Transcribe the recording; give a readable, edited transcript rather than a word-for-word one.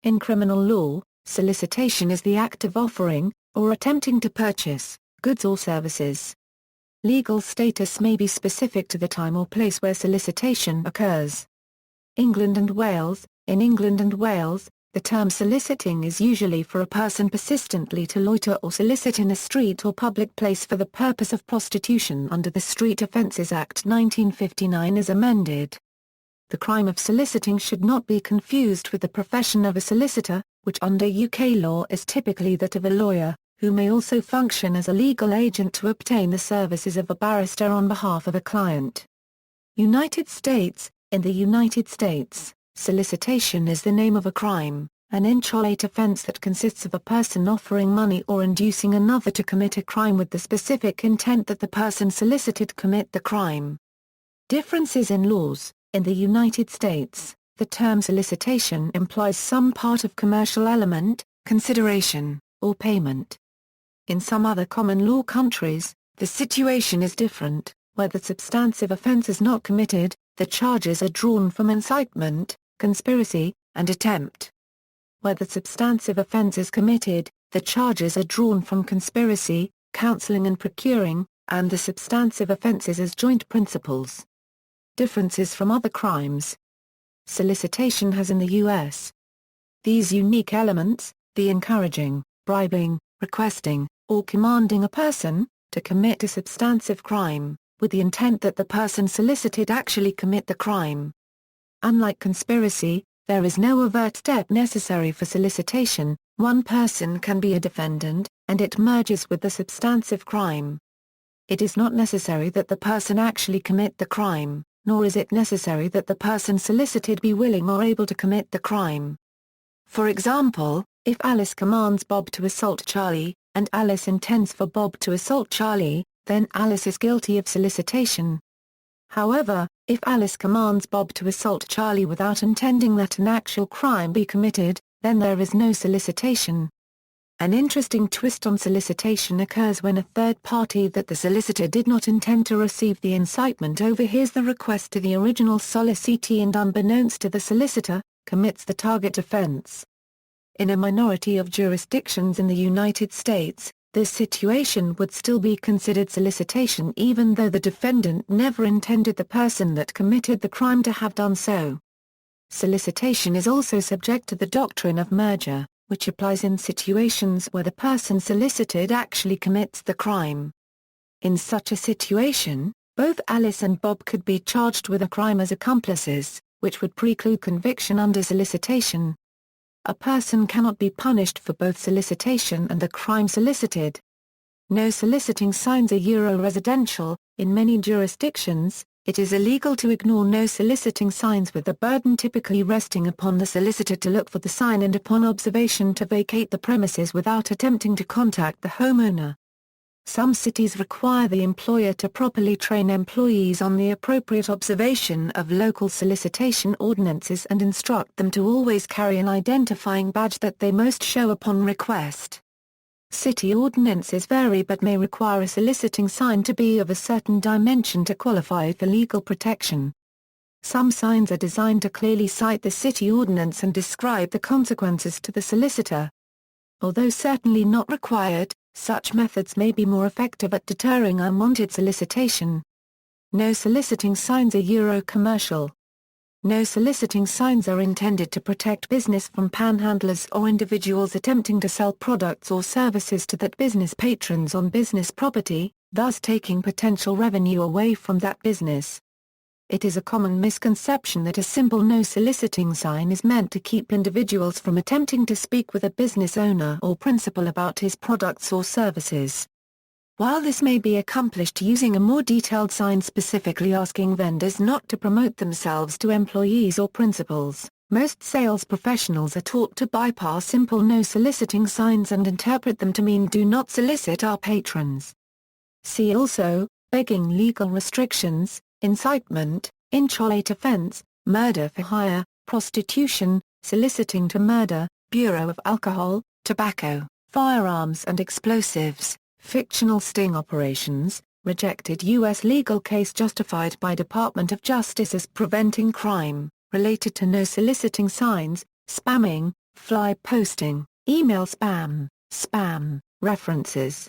In criminal law, solicitation is the act of offering, or attempting to purchase, goods or services. Legal status may be specific to the time or place where solicitation occurs. England and Wales. In England and Wales, the term soliciting is usually for a person persistently to loiter or solicit in a street or public place for the purpose of prostitution under the Street Offences Act 1959 as amended. The crime of soliciting should not be confused with the profession of a solicitor, which under UK law is typically that of a lawyer, who may also function as a legal agent to obtain the services of a barrister on behalf of a client. United States. In the United States, solicitation is the name of a crime, an inchoate offense that consists of a person offering money or inducing another to commit a crime with the specific intent that the person solicited commit the crime. Differences in laws. In the United States, the term solicitation implies some part of commercial element, consideration, or payment. In some other common law countries, the situation is different, where the substantive offense is not committed, the charges are drawn from incitement, conspiracy, and attempt. Where the substantive offense is committed, the charges are drawn from conspiracy, counseling and procuring, and the substantive offenses as joint principles. Differences from other crimes. Solicitation has in the U.S. these unique elements: the encouraging, bribing, requesting, or commanding a person to commit a substantive crime, with the intent that the person solicited actually commit the crime. Unlike conspiracy, there is no overt step necessary for solicitation. One person can be a defendant, and it merges with the substantive crime. It is not necessary that the person actually commit the crime, nor is it necessary that the person solicited be willing or able to commit the crime. For example, if Alice commands Bob to assault Charlie, and Alice intends for Bob to assault Charlie, then Alice is guilty of solicitation. However, if Alice commands Bob to assault Charlie without intending that an actual crime be committed, then there is no solicitation. An interesting twist on solicitation occurs when a third party that the solicitor did not intend to receive the incitement overhears the request to the original solicitee and, unbeknownst to the solicitor, commits the target offense. In a minority of jurisdictions in the United States, this situation would still be considered solicitation even though the defendant never intended the person that committed the crime to have done so. Solicitation is also subject to the doctrine of merger, which applies in situations where the person solicited actually commits the crime. In such a situation, both Alice and Bob could be charged with a crime as accomplices, which would preclude conviction under solicitation. A person cannot be punished for both solicitation and the crime solicited. No soliciting signs are residential. In many jurisdictions, it is illegal to ignore no soliciting signs, with the burden typically resting upon the solicitor to look for the sign and upon observation to vacate the premises without attempting to contact the homeowner. Some cities require the employer to properly train employees on the appropriate observation of local solicitation ordinances and instruct them to always carry an identifying badge that they must show upon request. City ordinances vary but may require a soliciting sign to be of a certain dimension to qualify for legal protection. Some signs are designed to clearly cite the city ordinance and describe the consequences to the solicitor. Although certainly not required, such methods may be more effective at deterring unwanted solicitation. No soliciting signs are commercial. No soliciting signs are intended to protect business from panhandlers or individuals attempting to sell products or services to that business patrons on business property, thus taking potential revenue away from that business. It is a common misconception that a simple no soliciting sign is meant to keep individuals from attempting to speak with a business owner or principal about his products or services. While this may be accomplished using a more detailed sign specifically asking vendors not to promote themselves to employees or principals, most sales professionals are taught to bypass simple no soliciting signs and interpret them to mean do not solicit our patrons. See also, begging legal restrictions, incitement, inchoate offense, murder for hire, prostitution, soliciting to murder, Bureau of Alcohol, Tobacco, Firearms and Explosives, fictional sting operations, rejected U.S. legal case justified by Department of Justice as preventing crime, related to no soliciting signs, spamming, fly posting, email spam, spam, references,